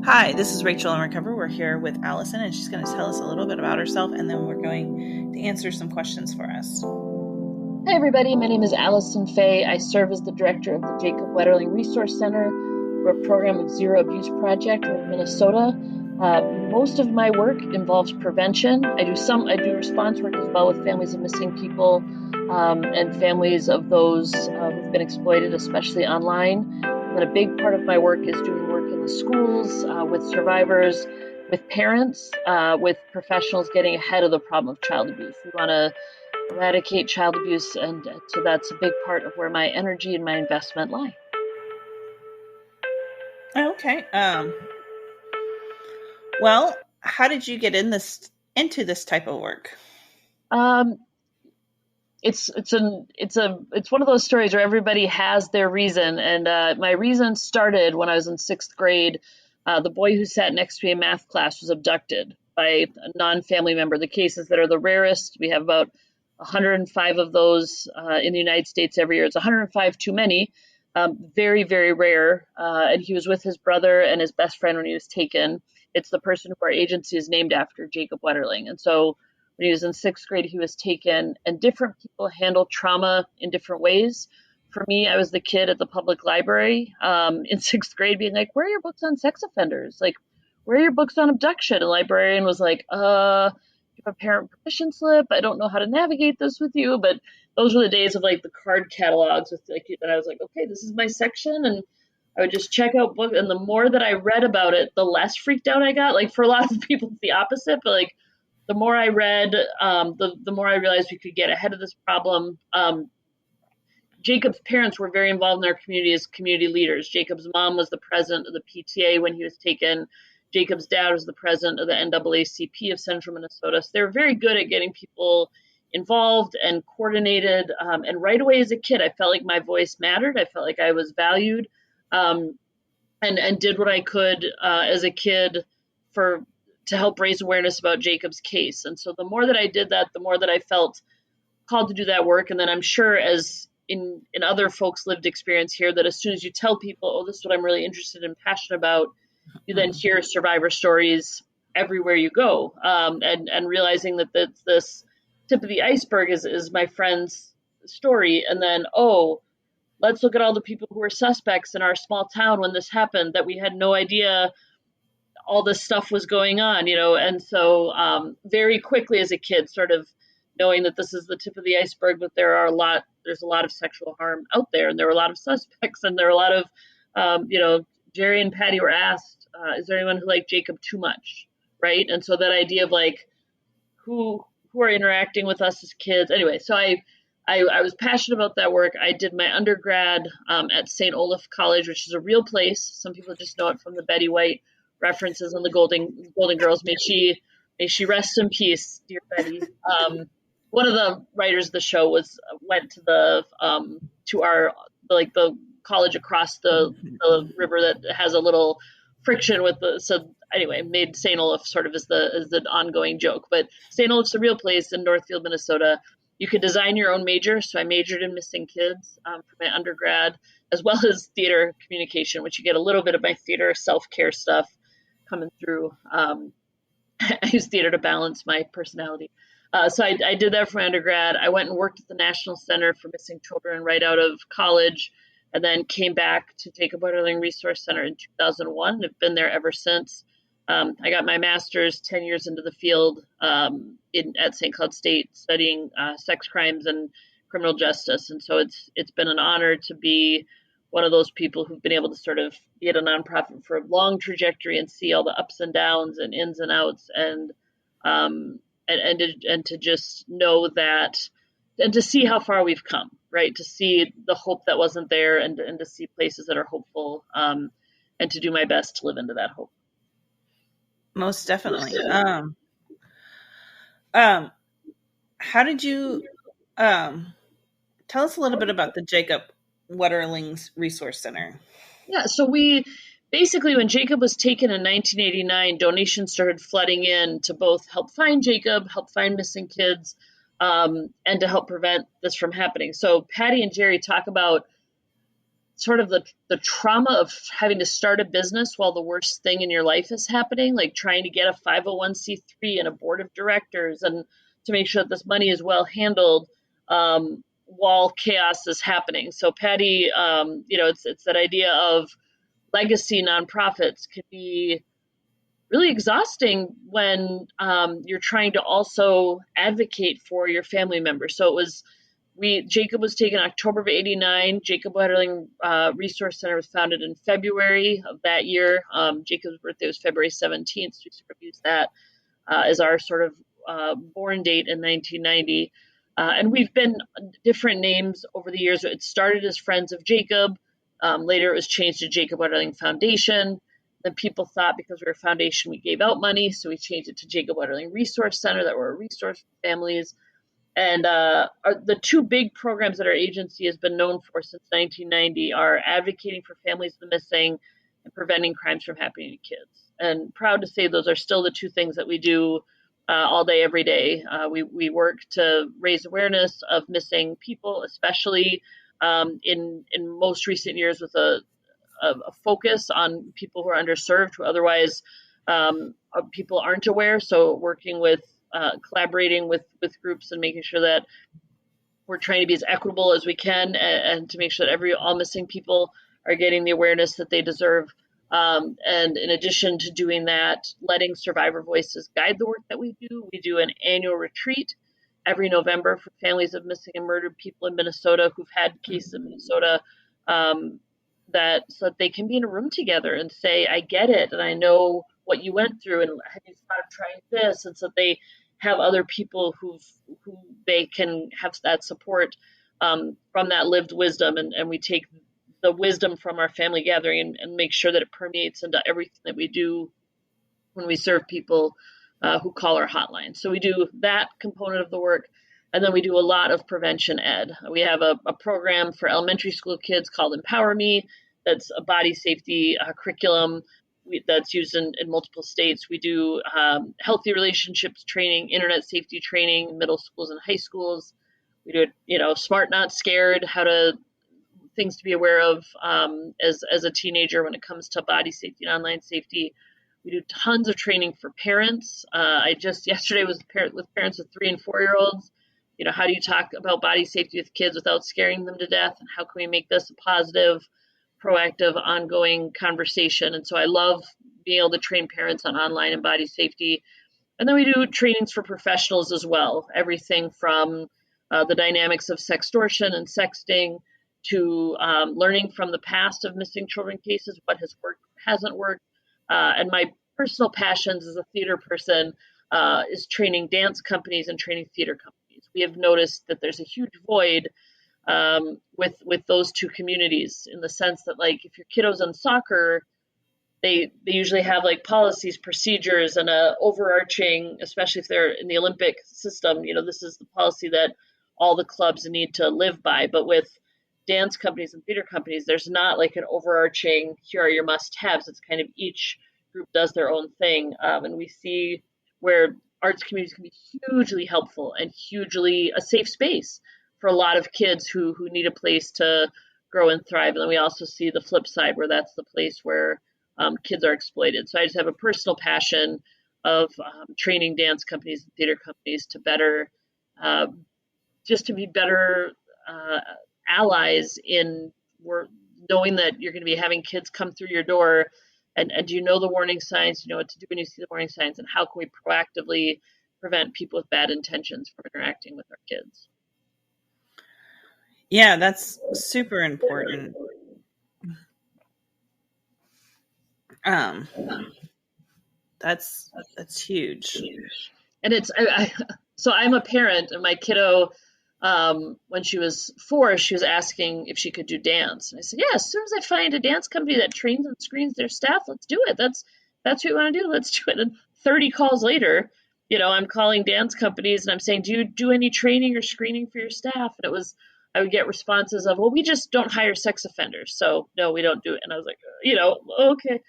Hi, this is Rachel in Recover. We're here with Alison, and she's going to tell us a little bit about herself, and then we're going to answer some questions for us. Hi, everybody. My name is Alison Feigh. I serve as the director of the Jacob Wetterling Resource Center. We're a program of Zero Abuse Project in Minnesota. Most of my work involves prevention. I do response work as well with families of missing people and families of those who've been exploited, especially online. And then a big part of my work is doing work in the schools with survivors, with parents, with professionals getting ahead of the problem of child abuse. We want to eradicate child abuse, and so that's a big part of where my energy and my investment lie. Okay. Well, how did you get into this type of work? Um, it's one of those stories where everybody has their reason, and my reason started when I was in sixth grade. The boy who sat next to me in math class was abducted by a non-family member. The cases that are the rarest, we have about 105 of those in the United States every year. It's 105 too many. Very, very rare. And he was with his brother and his best friend when he was taken. It's the person who our agency is named after, Jacob Wetterling. And so when he was in sixth grade, he was taken, and different people handle trauma in different ways. For me, I was the kid at the public library in sixth grade being like, where are your books on sex offenders? Like, where are your books on abduction? And the librarian was like, you have a parent permission slip. I don't know how to navigate this with you. But those were the days of like the card catalogs with like, and I was like, okay, this is my section. And I would just check out books. And the more that I read about it, the less freaked out I got. Like for a lot of people, it's the opposite. But like the more I read, the more I realized we could get ahead of this problem. Jacob's parents were very involved in their community as community leaders. Jacob's mom was the president of the PTA when he was taken. Jacob's dad was the president of the NAACP of Central Minnesota. So they were very good at getting people involved and coordinated. And right away as a kid, I felt like my voice mattered. I felt like I was valued, and did what I could as a kid to help raise awareness about Jacob's case. And so the more that I did that, the more that I felt called to do that work. And then I'm sure as in other folks' lived experience here, that as soon as you tell people, oh, this is what I'm really interested and passionate about, you then hear survivor stories everywhere you go. And realizing that this tip of the iceberg is my friend's story. And then, oh, let's look at all the people who were suspects in our small town when this happened that we had no idea all this stuff was going on, and so very quickly as a kid, sort of knowing that this is the tip of the iceberg, but there's a lot of sexual harm out there, and there were a lot of suspects, and there were a lot of, Jerry and Patty were asked, is there anyone who liked Jacob too much, right? And so that idea of like, who are interacting with us as kids, anyway, so I was passionate about that work. I did my undergrad at St. Olaf College, which is a real place. Some people just know it from the Betty White references on the Golden Girls. May she rest in peace, dear Betty. One of the writers of the show went to the college across the river that has a little friction with so anyway, made St. Olaf sort of as the ongoing joke. But St. Olaf's a real place in Northfield, Minnesota. You could design your own major. So I majored in missing kids for my undergrad, as well as theater communication, which you get a little bit of my theater self-care stuff coming through. I use theater to balance my personality. So I did that for my undergrad. I went and worked at the National Center for Missing Children right out of college, and then came back to Jacob Wetterling Resource Center in 2001. I've been there ever since. I got my master's 10 years into the field at St. Cloud State, studying sex crimes and criminal justice. And so it's been an honor to be one of those people who've been able to sort of be at a nonprofit for a long trajectory and see all the ups and downs and ins and outs, and to just know that, and to see how far we've come, right? To see the hope that wasn't there, and to see places that are hopeful, and to do my best to live into that hope. Most definitely. How did you tell us a little bit about the Jacob Wetterling's Resource Center? Yeah, so we basically, when Jacob was taken in 1989, donations started flooding in to both help find Jacob, help find missing kids, and to help prevent this from happening. So Patty and Jerry talk about sort of the trauma of having to start a business while the worst thing in your life is happening, like trying to get a 501c3 and a board of directors and to make sure that this money is well handled while chaos is happening. So Patty, it's that idea of legacy nonprofits can be really exhausting when you're trying to also advocate for your family members. So it was Jacob was taken October of '89. Jacob Wetterling Resource Center was founded in February of that year. Jacob's birthday was February 17th, so we sort of used that as our sort of born date in 1990. And we've been different names over the years. It started as Friends of Jacob. Later it was changed to Jacob Wetterling Foundation. Then people thought because we were a foundation, we gave out money, so we changed it to Jacob Wetterling Resource Center, that we're a resource for families. And the two big programs that our agency has been known for since 1990 are advocating for families of the missing and preventing crimes from happening to kids. And proud to say those are still the two things that we do all day, every day. We work to raise awareness of missing people, especially in most recent years with a focus on people who are underserved, who otherwise people aren't aware. So working with collaborating with groups and making sure that we're trying to be as equitable as we can and to make sure that all missing people are getting the awareness that they deserve. And in addition to doing that, letting survivor voices guide the work that we do. We do an annual retreat every November for families of missing and murdered people in Minnesota who've had cases in Minnesota, so that they can be in a room together and say, I get it, and I know what you went through, and have you thought of trying this? And so they have other people who they can have that support from that lived wisdom, and we take the wisdom from our family gathering and make sure that it permeates into everything that we do when we serve people who call our hotline. So we do that component of the work, and then we do a lot of prevention ed. We have a program for elementary school kids called Empower Me. That's a body safety curriculum that's used in multiple states. We do healthy relationships training, internet safety training in middle schools and high schools. We do, smart, not scared, things to be aware of as a teenager when it comes to body safety and online safety. We do tons of training for parents. I just yesterday was with parents with 3 and 4 year olds. How do you talk about body safety with kids without scaring them to death? And how can we make this a positive, proactive, ongoing conversation? And so I love being able to train parents on online and body safety. And then we do trainings for professionals as well, everything from the dynamics of sextortion and sexting to learning from the past of missing children cases, what has worked, hasn't worked. And my personal passions as a theater person is training dance companies and training theater companies. We have noticed that there's a huge void with those two communities, in the sense that, like, if your kiddo's in soccer, they usually have like policies, procedures, and a overarching, especially if they're in the Olympic system, this is the policy that all the clubs need to live by. But with dance companies and theater companies, there's not like an overarching, here are your must-haves. It's kind of each group does their own thing. And we see where arts communities can be hugely helpful and hugely a safe space for a lot of kids who need a place to grow and thrive. And then we also see the flip side, where that's the place where kids are exploited. So I just have a personal passion of training dance companies and theater companies to better, just to be better allies in knowing that you're going to be having kids come through your door, and do you know the warning signs? Do you know what to do when you see the warning signs? And how can we proactively prevent people with bad intentions from interacting with our kids? Yeah, that's super important. That's huge. And so I'm a parent, and my kiddo, when she was 4, she was asking if she could do dance. And I said, yeah, as soon as I find a dance company that trains and screens their staff, let's do it. That's what we want to do. Let's do it. And 30 calls later, I'm calling dance companies and I'm saying, do you do any training or screening for your staff? And I would get responses of, well, we just don't hire sex offenders. So no, we don't do it. And I was like, okay,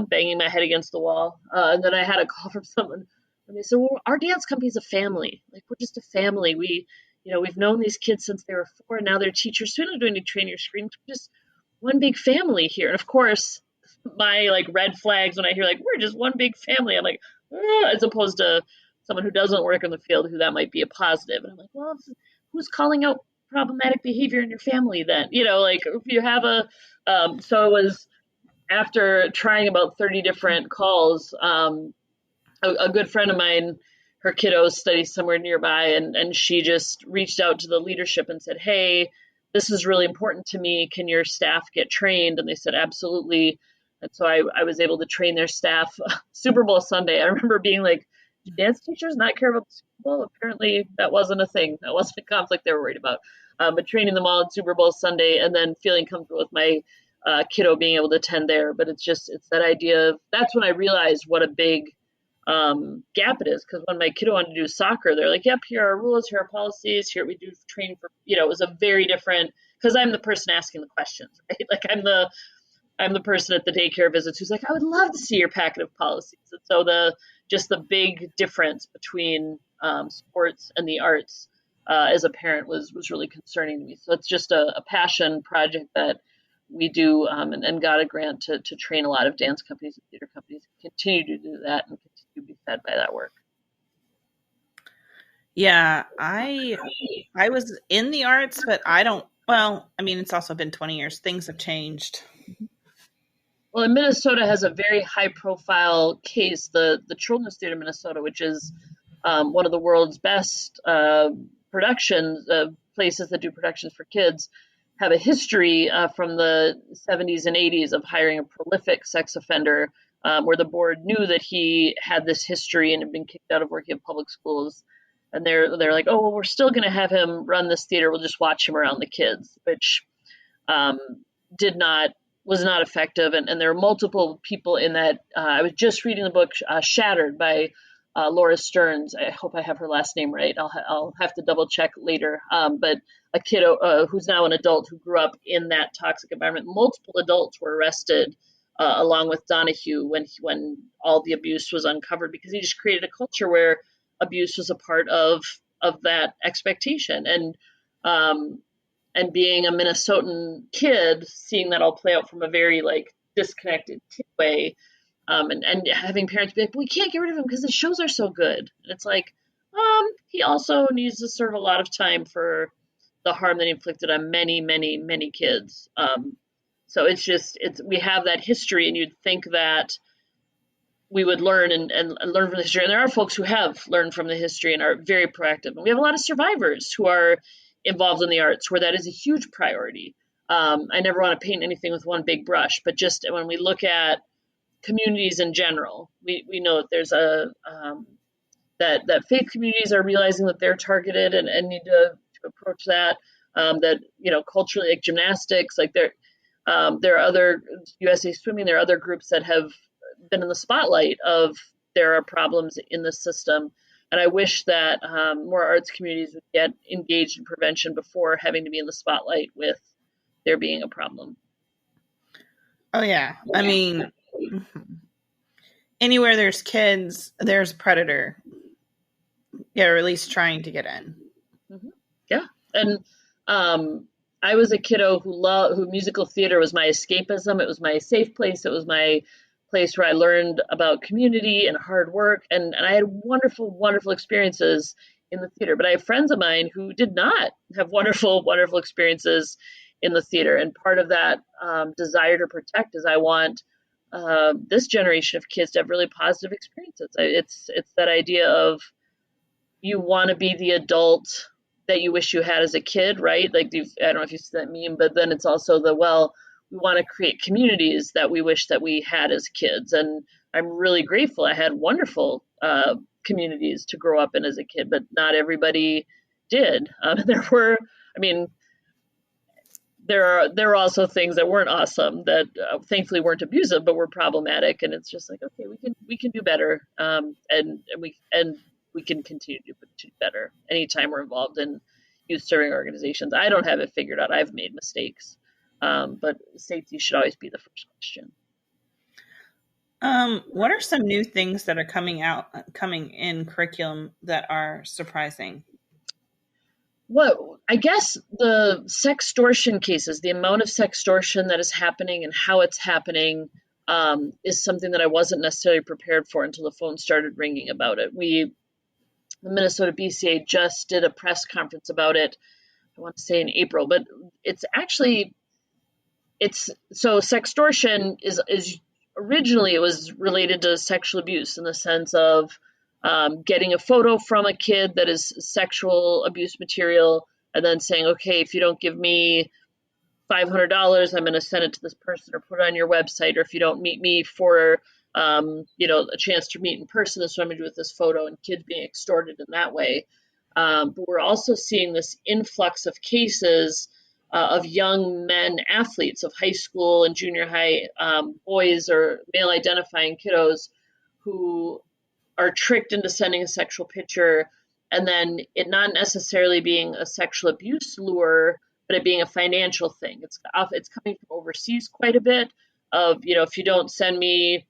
banging my head against the wall. And then I had a call from someone and they said, well, our dance company is a family. Like, we're just a family. We've known these kids since they were 4, and now they're teachers. So we don't do any training or screening. one big family here. And of course, my like red flags when I hear like we're just one big family, I'm like, as opposed to someone who doesn't work in the field who that might be a positive. And I'm like, well, who's calling out problematic behavior in your family then? Like if you have so it was after trying about 30 different calls, a good friend of mine, her kiddos study somewhere nearby, and she just reached out to the leadership and said, hey, this is really important to me. Can your staff get trained? And they said, absolutely. And so I was able to train their staff. Super Bowl Sunday, I remember being like, do dance teachers not care about the Super Bowl? Apparently that wasn't a thing. That wasn't a conflict they were worried about. But training them all at Super Bowl Sunday and then feeling comfortable with my kiddo being able to attend there. But it's that idea of, that's when I realized what a big gap it is. Because when my kiddo wanted to do soccer, they're like, yep, here are our rules, here are policies, here we do training for, it was a very different, because I'm the person asking the questions, right? Like I'm the person at the daycare visits who's like, I would love to see your packet of policies. And so the big difference between sports and the arts as a parent was really concerning to me. So it's just a passion project that we do and got a grant to train a lot of dance companies and theater companies, continue to do that and continue to be fed by that work. Yeah, I was in the arts, but it's also been 20 years. Things have changed. Well, and Minnesota has a very high-profile case, the Children's Theater Minnesota, which is one of the world's best productions, places that do productions for kids, have a history from the 70s and 80s of hiring a prolific sex offender, where the board knew that he had this history and had been kicked out of working in public schools. And they're like, oh, well, we're still going to have him run this theater. We'll just watch him around the kids, which was not effective. And there are multiple people in that. I was just reading the book Shattered by Laura Stearns. I hope I have her last name right. I'll have to double check later. But a kid who's now an adult who grew up in that toxic environment. Multiple adults were arrested along with Donahue when all the abuse was uncovered, because he just created a culture where abuse was a part of that expectation. And being a Minnesotan kid, seeing that all play out from a very like disconnected way, and having parents be like, we can't get rid of him because the shows are so good. And it's like, he also needs to serve a lot of time for the harm that he inflicted on many, many, many kids. So we have that history, and you'd think that we would learn and learn from the history. And there are folks who have learned from the history and are very proactive. And we have a lot of survivors who are involved in the arts where that is a huge priority. I never want to paint anything with one big brush, but just when we look at communities in general, we know that there's that faith communities are realizing that they're targeted and need to approach that. That culturally, like gymnastics, like there are other USA Swimming, there are other groups that have been in the spotlight of there are problems in the system. And I wish that more arts communities would get engaged in prevention before having to be in the spotlight with there being a problem. Oh, yeah. I mean, anywhere there's kids, there's a predator. Yeah, or at least trying to get in. Mm-hmm. Yeah. And I was a kiddo who musical theater was my escapism. It was my safe place. It was my place where I learned about community and hard work. And I had wonderful, wonderful experiences in the theater. But I have friends of mine who did not have wonderful, wonderful experiences in the theater. And part of that desire to protect is I want this generation of kids to have really positive experiences. It's that idea of you want to be the adult that you wish you had as a kid, right? Like, I don't know if you see that meme, but then it's also we want to create communities that we wish that we had as kids. And I'm really grateful. I had wonderful communities to grow up in as a kid, but not everybody did. There are also things that weren't awesome that thankfully weren't abusive, but were problematic. And it's just like, okay, we can do better. And we can continue to do better anytime we're involved in youth serving organizations. I don't have it figured out. I've made mistakes. But safety should always be the first question. What are some new things that are coming in curriculum that are surprising? Well, I guess the sextortion cases, the amount of sextortion that is happening and how it's happening, is something that I wasn't necessarily prepared for until the phone started ringing about it. The Minnesota BCA just did a press conference about it. I want to say in April, but it's actually it's so sextortion is originally it was related to sexual abuse in the sense of getting a photo from a kid that is sexual abuse material and then saying, okay, if you don't give me $500, I'm going to send it to this person or put it on your website, or if you don't meet me for a chance to meet in person, that's what I'm going to do with this photo, and kids being extorted in that way. But we're also seeing this influx of cases of young men athletes, of high school and junior high boys or male identifying kiddos who are tricked into sending a sexual picture, and then it not necessarily being a sexual abuse lure, but it being a financial thing. It's coming from overseas quite a bit. Of if you don't send me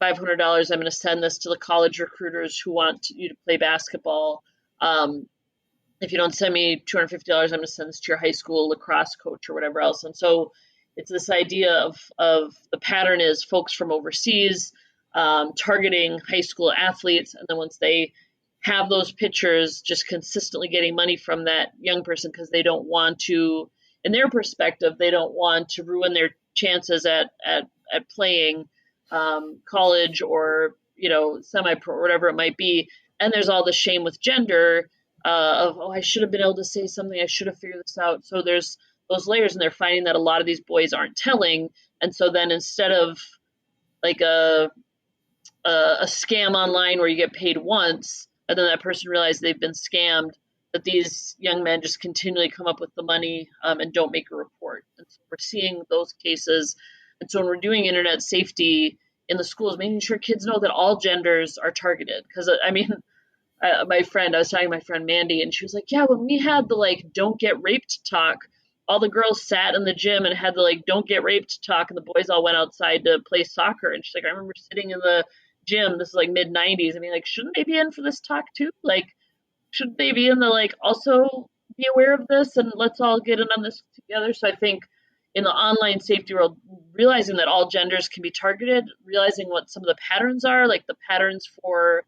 $500, I'm going to send this to the college recruiters who want you to play basketball. If you don't send me $250, I'm going to send this to your high school lacrosse coach or whatever else. And so it's this idea of the pattern is folks from overseas targeting high school athletes, and then once they have those pictures, just consistently getting money from that young person because they don't want to, in their perspective, they don't want to ruin their chances at playing college or semi-pro or whatever it might be. And there's all the shame with gender of, oh, I should have been able to say something, I should have figured this out. So there's those layers, and they're finding that a lot of these boys aren't telling. And so then instead of like a scam online where you get paid once and then that person realizes they've been scammed, that these young men just continually come up with the money and don't make a report. And so we're seeing those cases. And so when we're doing internet safety in the schools, making sure kids know that all genders are targeted. Because I was talking to my friend Mandy, and she was like, yeah, when we had the don't get raped talk, all the girls sat in the gym and had the don't get raped talk, and the boys all went outside to play soccer. And she's like, I remember sitting in the gym, this is mid 90s. I mean, shouldn't they be in for this talk too? Shouldn't they be in the also be aware of this, and let's all get in on this together? So I think in the online safety world, realizing that all genders can be targeted, realizing what some of the patterns are, like the patterns for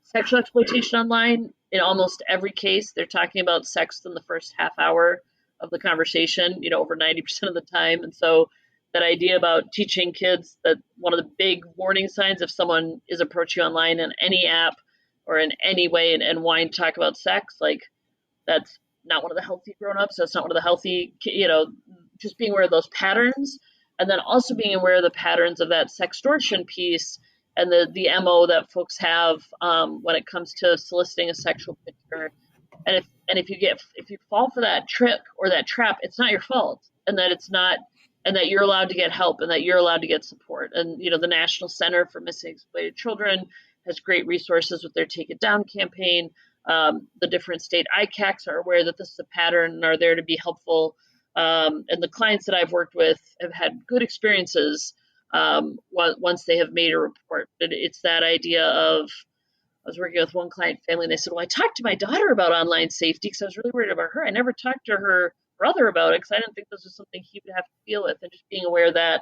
sexual exploitation online. In almost every case, they're talking about sex in the first half hour of the conversation, over 90% of the time. And so that idea about teaching kids that one of the big warning signs if someone is approaching you online in any app or in any way and wanting to talk about sex, that's not one of the healthy grown-ups. That's not one of the healthy, just being aware of those patterns, and then also being aware of the patterns of that sextortion piece and the MO that folks have when it comes to soliciting a sexual picture. And if you fall for that trick or that trap, it's not your fault, and that you're allowed to get help, and that you're allowed to get support. And the National Center for Missing Exploited Children has great resources with their Take It Down campaign. The different state ICACs are aware that this is a pattern and are there to be helpful. And the clients that I've worked with have had good experiences once they have made a report. But it's that idea of, I was working with one client family, and they said, well, I talked to my daughter about online safety because I was really worried about her. I never talked to her brother about it because I didn't think this was something he would have to deal with. And just being aware that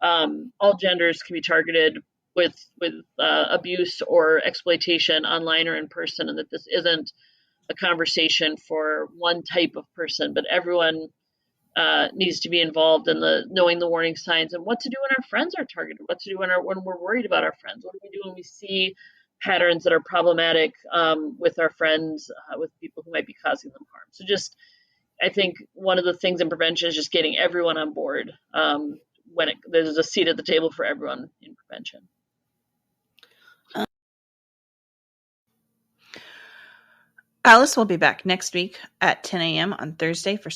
all genders can be targeted with abuse or exploitation online or in person, and that this isn't a conversation for one type of person, but everyone needs to be involved in knowing the warning signs and what to do when our friends are targeted, what to do when we're worried about our friends, what do we do when we see patterns that are problematic with our friends, with people who might be causing them harm. So I think one of the things in prevention is just getting everyone on board when there's a seat at the table for everyone in prevention. Alice will be back next week at 10 a.m. on Thursday for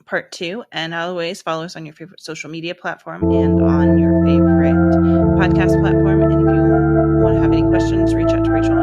part 2. And always follow us on your favorite social media platform and on your favorite podcast platform. And if you want to have any questions, reach out to Rachel